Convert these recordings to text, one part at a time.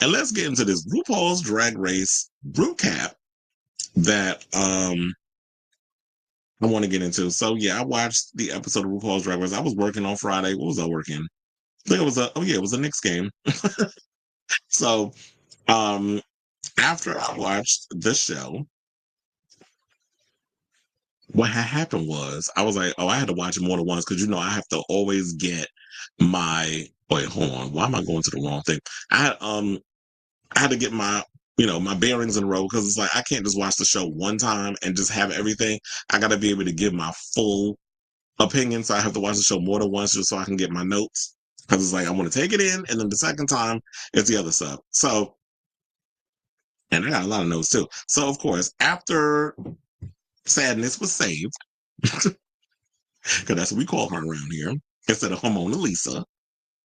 And let's get into this RuPaul's Drag Race RuCap that I want to get into. So yeah, I watched the episode of RuPaul's Drag Race. I was working on Friday. What was I working? I think it was a Knicks game. So um after I watched the show, what had happened was I was like, oh, I had to watch it more than once because I have to always get my wait, hold on. Why am I going to the wrong thing? I had to get my bearings in a row because it's like I can't just watch the show one time and just have everything. I got to be able to give my full opinion, so I have to watch the show more than once just so I can get my notes. Because it's like I want to take it in, and then the second time it's the other stuff. So, and I got a lot of notes too. So, of course, after Sadness was saved, because that's what we call her around here, instead of Mona Lisa.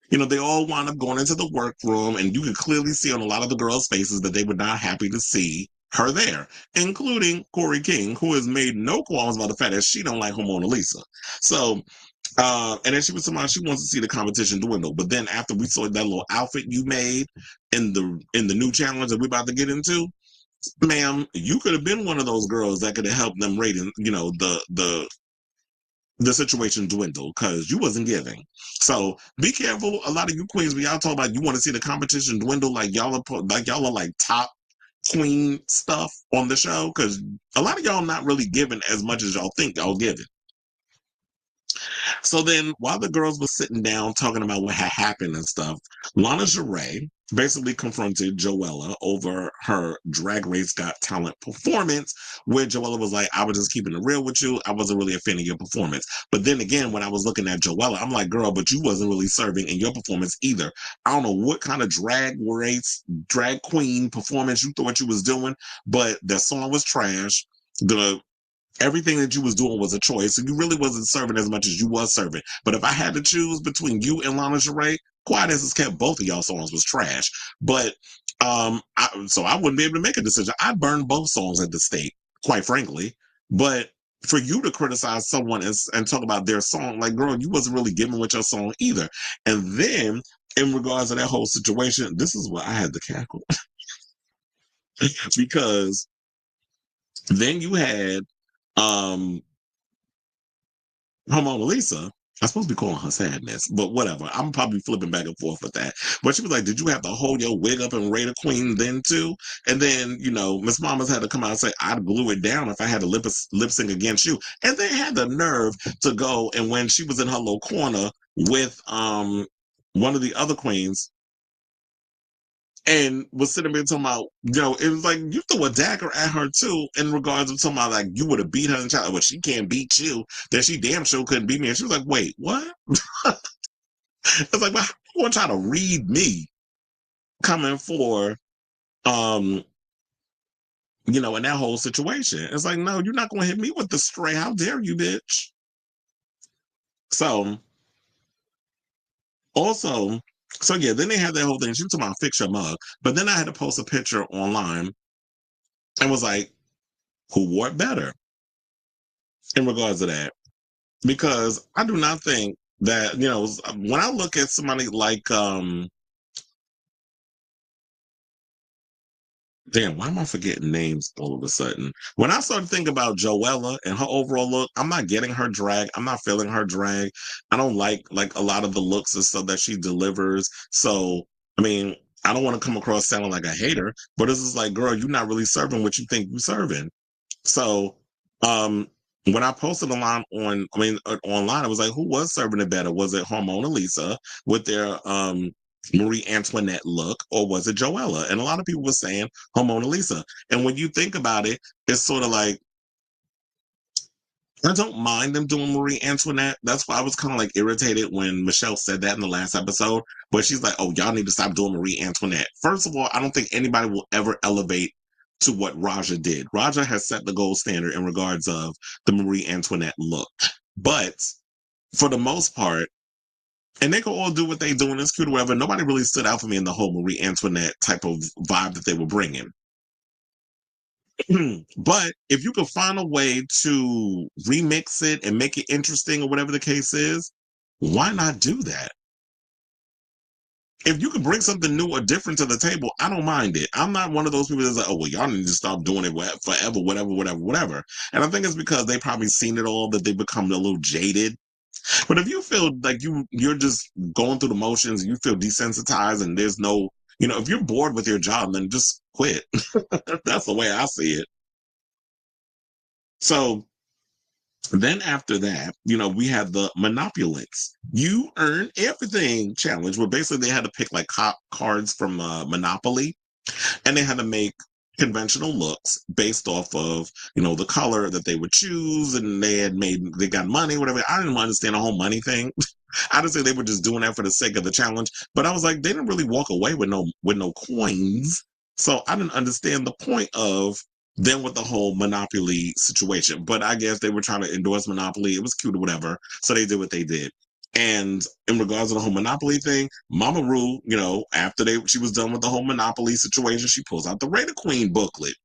They all wound up going into the workroom, and you could clearly see on a lot of the girls' faces that they were not happy to see her there, including Corey King, who has made no qualms about the fact that she don't like her Mona Lisa. So, and then she was talking about she wants to see the competition dwindle. But then after we saw that little outfit you made in the new challenge that we're about to get into, ma'am, you could have been one of those girls that could have helped them rate in, the situation dwindle because you wasn't giving. So be careful. A lot of you queens, when y'all talk about you want to see the competition dwindle, like y'all are like top queen stuff on the show, because a lot of y'all not really giving as much as y'all think y'all giving. So then, while the girls were sitting down talking about what had happened and stuff, Lana Jarrett basically confronted Joella over her Drag Race Got Talent performance, where Joella was like, I was just keeping it real with you. I wasn't really a fan of your performance. But then again, when I was looking at Joella, I'm like, girl, but you wasn't really serving in your performance either. I don't know what kind of drag queen performance you thought you was doing, but the song was trash. The Everything that you was doing was a choice. So you really wasn't serving as much as you was serving. But if I had to choose between you and Lana Jarrett, quiet as it's kept, both of y'all songs was trash. But so I wouldn't be able to make a decision. I burned both songs at the stake, quite frankly. But for you to criticize someone and talk about their song, like, girl, you wasn't really giving with your song either. And then in regards to that whole situation, this is where I had to cackle. Because then you had um her Mona Lisa. I'm supposed to be calling her Sadness, but whatever. I'm probably flipping back and forth with that. But she was like, did you have to hold your wig up and rate a queen then too? And then, Miss Mamas had to come out and say, I'd glue it down if I had to lip sync against you. And they had the nerve to go, and when she was in her little corner with one of the other queens, and was sitting there talking about, it was like you threw a dagger at her too, in regards to talking about like you would have beat her in child. Well, she can't beat you. Then she damn sure couldn't beat me. And she was like, wait, what? It's like, well, how you gonna try to read me coming for, um, in that whole situation? It's like, no, you're not gonna hit me with the stray. How dare you, bitch? So also, so yeah, then they had that whole thing. She was talking about fix your mug, but then I had to post a picture online and was like, who wore it better in regards to that? Because I do not think that, when I look at somebody like damn, why am I forgetting names all of a sudden? When I started thinking about Joella and her overall look, I'm not getting her drag. I'm not feeling her drag. I don't like a lot of the looks and stuff that she delivers. So I mean, I don't want to come across sounding like a hater, but this is like, girl, you're not really serving what you think you're serving. So, when I posted online, I was like, who was serving it better? Was it Mona Lisa with their Marie Antoinette look, or was it Joella? And a lot of people were saying Mona Lisa. And when you think about it, it's sort of like, I don't mind them doing Marie Antoinette. That's why I was kind of like irritated when Michelle said that in the last episode, but she's like, oh, y'all need to stop doing Marie Antoinette. First of all, I don't think anybody will ever elevate to what Raja did. Raja has set the gold standard in regards of the Marie Antoinette look. But for the most part, and they can all do what they do and it's cute or whatever, nobody really stood out for me in the whole Marie Antoinette type of vibe that they were bringing. But if you could find a way to remix it and make it interesting or whatever the case is, why not do that? if you can bring something new or different to the table, I don't mind it. I'm not one of those people that's like, oh, well, y'all need to stop doing it forever, whatever, whatever, whatever. And I think it's because they probably seen it all that they become a little jaded. But if you feel like you're just going through the motions, you feel desensitized, and there's no, if you're bored with your job, then just quit. That's the way I see it. So then after that, we had the Monopulance. You earn everything challenge, where basically they had to pick like cards from Monopoly, and they had to make conventional looks based off of the color that they would choose, and they got money, whatever. I didn't understand the whole money thing. I just say they were just doing that for the sake of the challenge, but I was like, they didn't really walk away with no coins, so I didn't understand the point of them with the whole Monopoly situation. But I guess they were trying to endorse Monopoly. It was cute or whatever, so they did what they did. And in regards to the whole Monopoly thing, Mama Ru, after she was done with the whole Monopoly situation, she pulls out the Raider Queen booklet,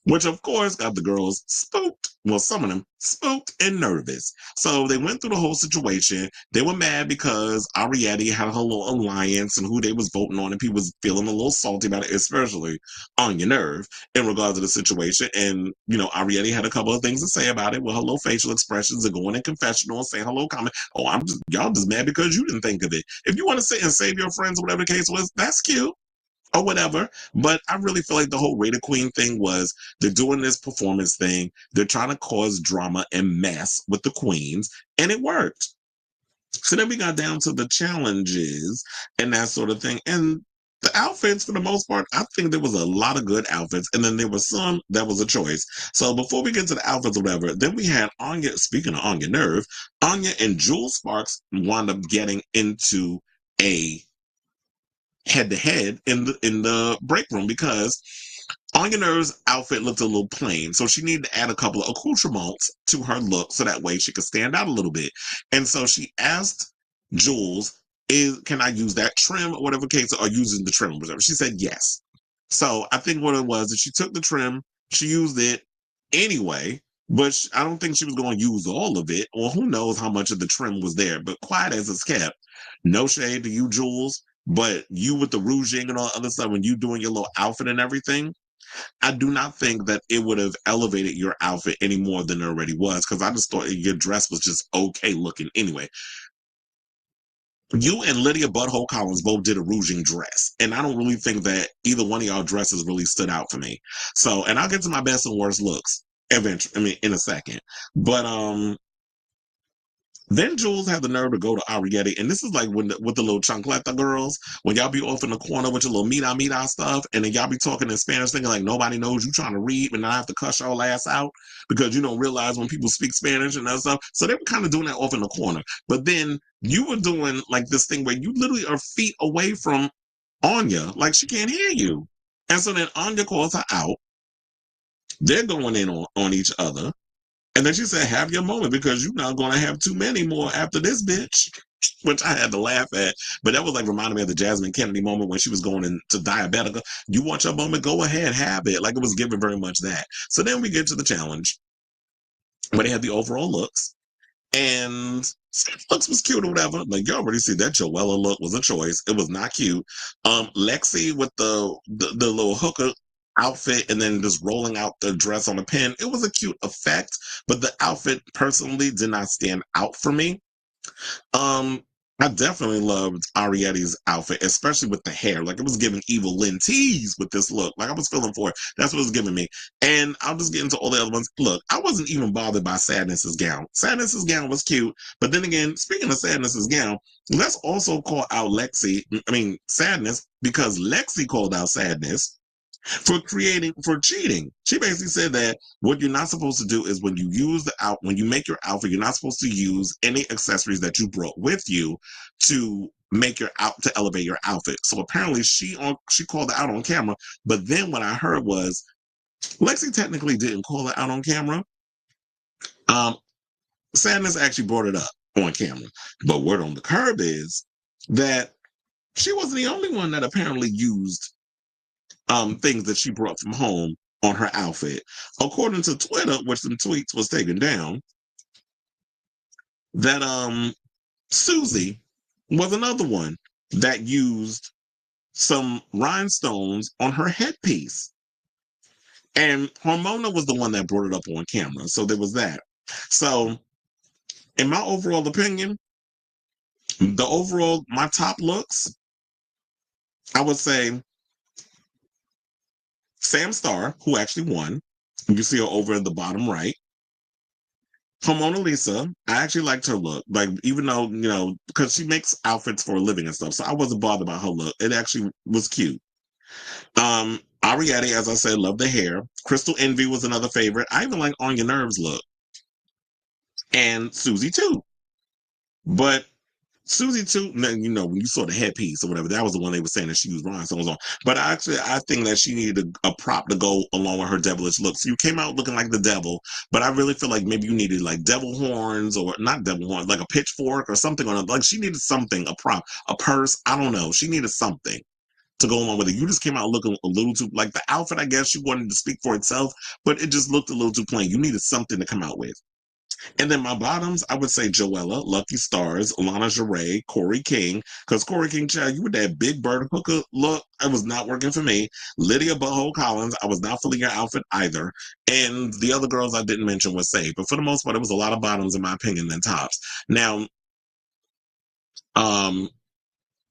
which of course got the girls spooked. Well, some of them spooked and nervous. So they went through the whole situation. They were mad because Ariete had her little alliance and who they was voting on, and people was feeling a little salty about it, especially on your nerve in regards to the situation. And Ariete had a couple of things to say about it with her little facial expressions and going in confessional and saying hello, comment. Oh, y'all just mad because you didn't think of it. If you want to sit and save your friends, whatever the case was, that's cute or whatever. But I really feel like the whole Raider Queen thing was they're doing this performance thing. They're trying to cause drama and mess with the queens, and it worked. So then we got down to the challenges and that sort of thing. And the outfits, for the most part, I think there was a lot of good outfits. And then there was some that was a choice. So before we get to the outfits or whatever, then we had Anya, speaking of Anya Nerve, Anya and Jewel Sparks wound up getting into a head-to-head in the break room because Anya Nerve's outfit looked a little plain, so she needed to add a couple of accoutrements to her look so that way she could stand out a little bit. And so she asked Jules, can I use that trim or whatever case, or using the trim or whatever? She said yes. So I think what it was is she took the trim, she used it anyway, but I don't think she was going to use all of it, or who knows how much of the trim was there. But quiet as it's kept, no shade to you, Jules, but you with the rouging and all the other stuff, when you doing your little outfit and everything, I do not think that it would have elevated your outfit any more than it already was, because I just thought your dress was just okay looking anyway. You and Lydia Butthole Collins both did a rouging dress, and I don't really think that either one of y'all dresses really stood out for me. So, and I'll get to my best and worst looks eventually. I mean, in a second. But then Jules had the nerve to go to Ariete, and this is like with the little chancleta girls, when y'all be off in the corner with your little mira stuff, and then y'all be talking in Spanish, thinking like nobody knows you trying to read, and I have to cuss y'all ass out because you don't realize when people speak Spanish and that stuff. So they were kind of doing that off in the corner. But then you were doing like this thing where you literally are feet away from Anya, like she can't hear you. And so then Anya calls her out. They're going in on each other. And then she said, have your moment because you're not going to have too many more after this bitch, which I had to laugh at. But that was like reminding me of the Jasmine Kennedy moment when she was going into Diabetica. You want your moment? Go ahead, have it. Like it was given very much that. So then we get to the challenge where they had the overall looks. And looks was cute or whatever. Like you already see that Joella look was a choice. It was not cute. Lexi with the little hooker outfit and then just rolling out the dress on a pin. It was a cute effect, but the outfit personally did not stand out for me. Um, I definitely loved Ariete's outfit, especially with the hair. Like it was giving Evil Lynn tease with this look. Like I was feeling for it. That's what it was giving me. And I'll just get into all the other ones. Look, I wasn't even bothered by Sadness's gown. Sadness's gown was cute. But then again, speaking of Sadness's gown, let's also call out Sadness, because Lexi called out Sadness for cheating. She basically said that what you're not supposed to do is when you make your outfit, you're not supposed to use any accessories that you brought with you to to elevate your outfit. So apparently she called it out on camera, but then what I heard was Lexi technically didn't call it out on camera. Sadness actually brought it up on camera. But word on the curb is that she wasn't the only one that apparently used things that she brought from home on her outfit. According to Twitter, which some tweets was taken down, that Susie was another one that used some rhinestones on her headpiece. And Hormona was the one that brought it up on camera. So there was that. So, in my overall opinion, my top looks, I would say Sam Starr, who actually won. You see her over in the bottom right. Pomona Lisa, I actually liked her look. Like, even though, because she makes outfits for a living and stuff. So I wasn't bothered about her look. It actually was cute. Ariete, as I said, loved the hair. Crystal Envy was another favorite. I even like On Your Nerves look. And Susie too. But Susie too, when you saw the headpiece or whatever, that was the one they were saying that she used rhinestones on. But I think that she needed a prop to go along with her devilish look. So you came out looking like the devil, but I really feel like maybe you needed like devil horns, or not devil horns, like a pitchfork or something on it. Like, she needed something, a prop, a purse. I don't know. She needed something to go along with it. You just came out looking a little too, like, the outfit, I guess you wanted to speak for itself, but it just looked a little too plain. You needed something to come out with. And then my bottoms, I would say Joella, Lucky Stars, Lana Jarre, Corey King. Because Corey King, child, you with that big bird hooker look, it was not working for me. Lydia Butthole Collins, I was not feeling your outfit either. And the other girls I didn't mention were safe. But for the most part, it was a lot of bottoms, in my opinion, than tops. Now, um,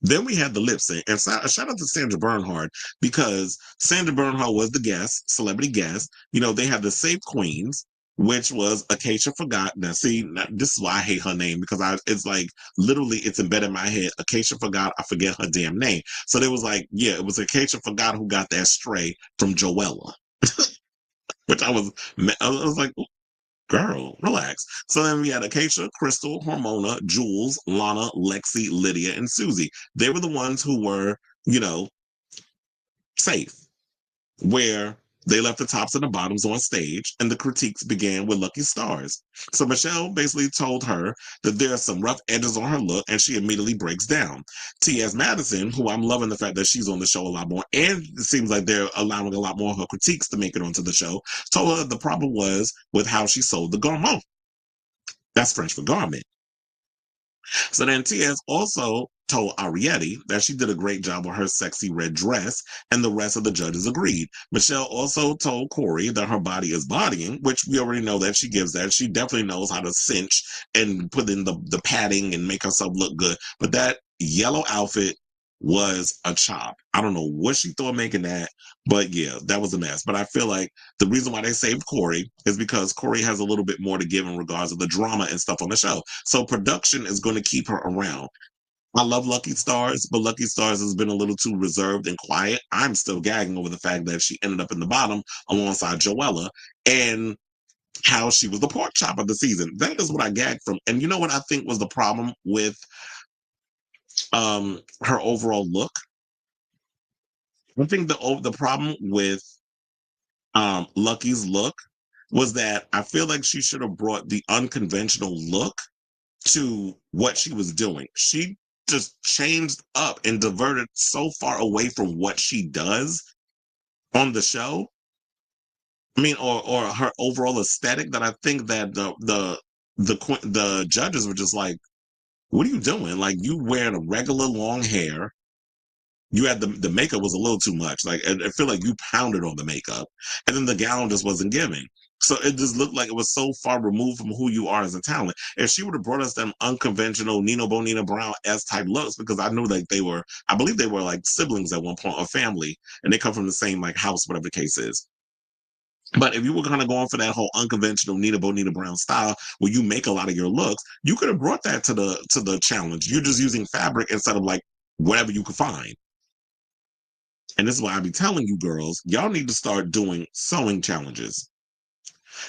then we had the lip sync, and shout out to Sandra Bernhard, because Sandra Bernhard was the guest, celebrity guest. They had the Safe Queens, which was Acacia Forgot. Now, see, this is why I hate her name, because it's like, literally, it's embedded in my head. Acacia Forgot, I forget her damn name. So they was like, yeah, it was Acacia Forgot who got that stray from Joella, which I was like, girl, relax. So then we had Acacia, Crystal, Hormona, Jules, Lana, Lexi, Lydia, and Susie. They were the ones who were, you know, safe, where they left the tops and the bottoms on stage, and the critiques began with Lucky Stars. So Michelle basically told her that there are some rough edges on her look, and she immediately breaks down. T.S. Madison, who I'm loving the fact that she's on the show a lot more, and it seems like they're allowing a lot more of her critiques to make it onto the show, told her the problem was with how she sold the garment. That's French for garment. So then T.S. also told Ariete that she did a great job with her sexy red dress, and the rest of the judges agreed. Michelle also told Corey that her body is bodying, which we already know that she gives that. She definitely knows how to cinch and put in the padding and make herself look good. But that yellow outfit was a chop. I don't know what she thought making that, but yeah, that was a mess. But I feel like the reason why they saved Corey is because Corey has a little bit more to give in regards to the drama and stuff on the show. So production is going to keep her around. I love Lucky Stars, but Lucky Stars has been a little too reserved and quiet. I'm still gagging over the fact that she ended up in the bottom alongside Joella, and how she was the pork chop of the season. That is what I gagged from. And you know what I think was the problem with her overall look? I think the problem with Lucky's look was that I feel like she should have brought the unconventional look to what she was doing. She just changed up and diverted so far away from what she does on the show. I mean, or her overall aesthetic, that I think that the judges were just like, "What are you doing? Like, you wearing a regular long hair, you had the makeup was a little too much. Like, I feel like you pounded on the makeup, and then the gown just wasn't giving. So it just looked like it was so far removed from who you are as a talent. If she would have brought us them unconventional Nina Bonina Brown S type looks, because I knew like I believe they were like siblings at one point, or family, and they come from the same like house, whatever the case is. But if you were kind of going for that whole unconventional Nina Bonina Brown style, where you make a lot of your looks, you could have brought that to the challenge. You're just using fabric instead of like whatever you could find. And this is why I be telling you girls, y'all need to start doing sewing challenges.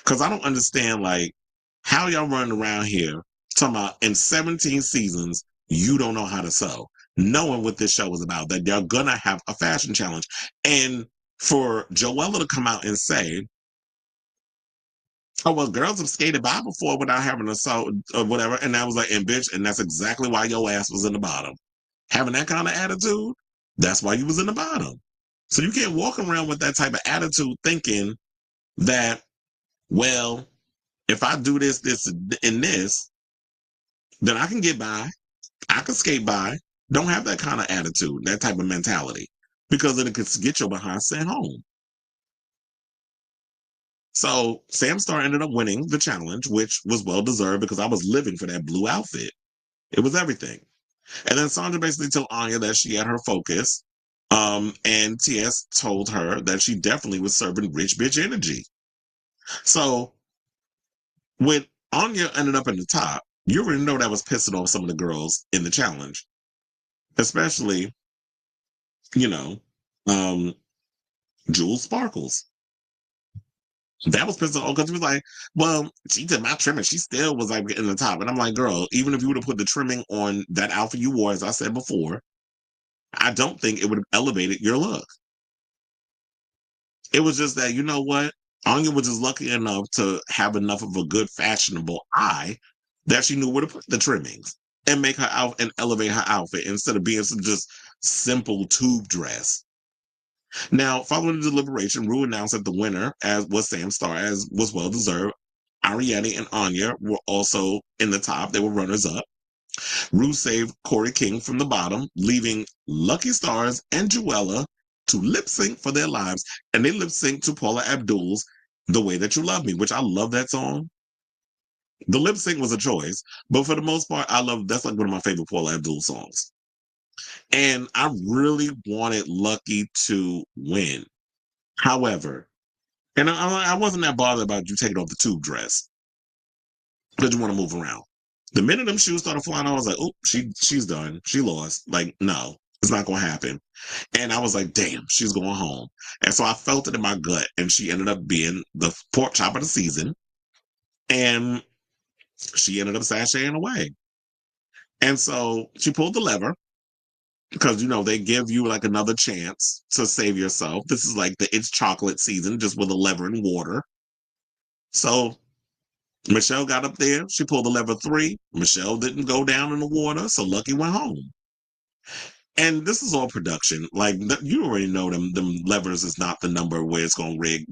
Cause I don't understand like how y'all running around here talking about in 17 seasons, you don't know how to sew. Knowing what this show is about, that they're gonna have a fashion challenge. And for Joella to come out and say, oh well, girls have skated by before without having to sew or whatever. And I was like, and bitch, and that's exactly why your ass was in the bottom. Having that kind of attitude, that's why you was in the bottom. So you can't walk around with that type of attitude thinking that, well, if I do this, this, and this, then I can get by. I can skate by. Don't have that kind of attitude, that type of mentality, because then it could get your behind sent home. So Sam Star ended up winning the challenge, which was well deserved because I was living for that blue outfit. It was everything. And then Sandra basically told Anya that she had her focus. And TS told her that she definitely was serving rich bitch energy. So when Anya ended up in the top, you already know that was pissing off some of the girls in the challenge, especially, you know, um, Jules Sparkles. That was pissing off because he was like, well, she did my trimming. She still was like in the top. And I'm like, girl, even if you would have put the trimming on that outfit you wore, as I said before, I don't think it would have elevated your look. It was just that, you know what? Anya was just lucky enough to have enough of a good fashionable eye that she knew where to put the trimmings and make her out and elevate her outfit instead of being some just simple tube dress. Now, following the deliberation, Rue announced that the winner, as was Sam Star, as was well deserved. Ariane and Anya were also in the top. They were runners up. Rue saved Corey King from the bottom, leaving Lucky Stars and Juella to lip sync for their lives. And they lip synced to Paula Abdul's The Way That You Love Me, which I love that song. The lip sync was a choice, but for the most part, I love that's like one of my favorite Paula Abdul songs. And I really wanted Lucky to win. However, and I wasn't that bothered about you taking off the tube dress because you want to move around. The minute them shoes started flying, I was like, "Oh, she's done. She lost. Like, no, it's not gonna happen." And I was like, "Damn, she's going home." And so I felt it in my gut, and she ended up being the pork chop of the season, and she ended up sashaying away. And so she pulled the lever because they give you like another chance to save yourself. This is like the It's Chocolate season, just with a lever and water. So Michelle got up there. She pulled the lever 3. Michelle didn't go down in the water, so Lucky went home. And this is all production. Like you already know them levers is not the number where it's gonna rig.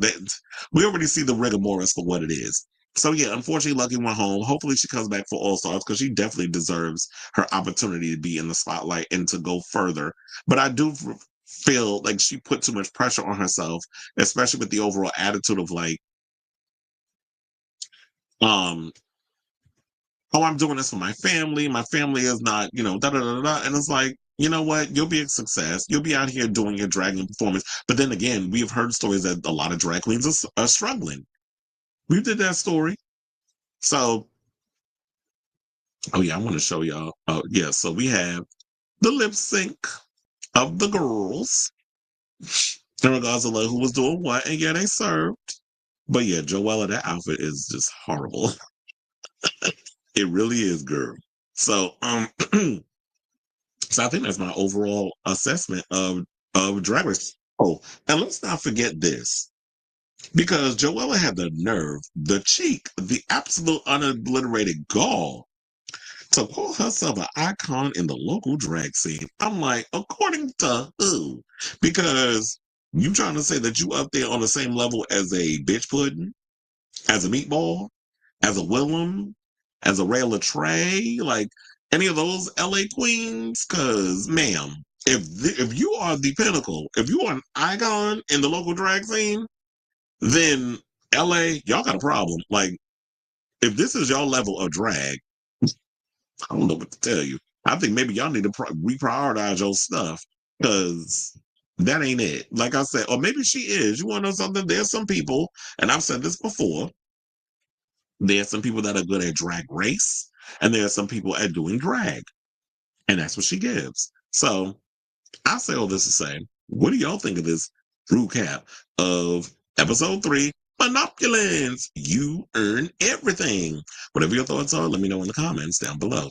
We already see the rigor for what it is. So yeah, unfortunately, Lucky went home. Hopefully, she comes back for All Stars because she definitely deserves her opportunity to be in the spotlight and to go further. But I do feel like she put too much pressure on herself, especially with the overall attitude of like, um, oh, I'm doing this for my family. My family is not, da da da da. And it's like, you know what? You'll be a success. You'll be out here doing your dragging performance. But then again, we have heard stories that a lot of drag queens are struggling. We did that story. So, oh yeah, I want to show y'all. Oh yeah, so we have the lip sync of the girls in regards to like who was doing what, and yeah, they served. But yeah, Joella, that outfit is just horrible. It really is, girl. So, so I think that's my overall assessment of Drag Race. Oh, and let's not forget this because Joella had the nerve, the cheek, the absolute unobliterated gall to call herself an icon in the local drag scene. I'm like, according to who? Because you trying to say that you up there on the same level as a bitch pudding, as a meatball, as a Willem, as a Ray Latre, like any of those LA queens? Because, ma'am, if you are the pinnacle, if you are an icon in the local drag scene, then LA, y'all got a problem. Like, if this is your level of drag, I don't know what to tell you. I think maybe y'all need to reprioritize your stuff because that ain't it. Like I said, or maybe she is. You want to know something? There's some people, and I've said this before, there's some people that are good at drag race, and there are some people at doing drag. And that's what she gives. So I say all this to say, what do y'all think of this RuCap of episode 3, Monopulance? You earn everything. Whatever your thoughts are, let me know in the comments down below.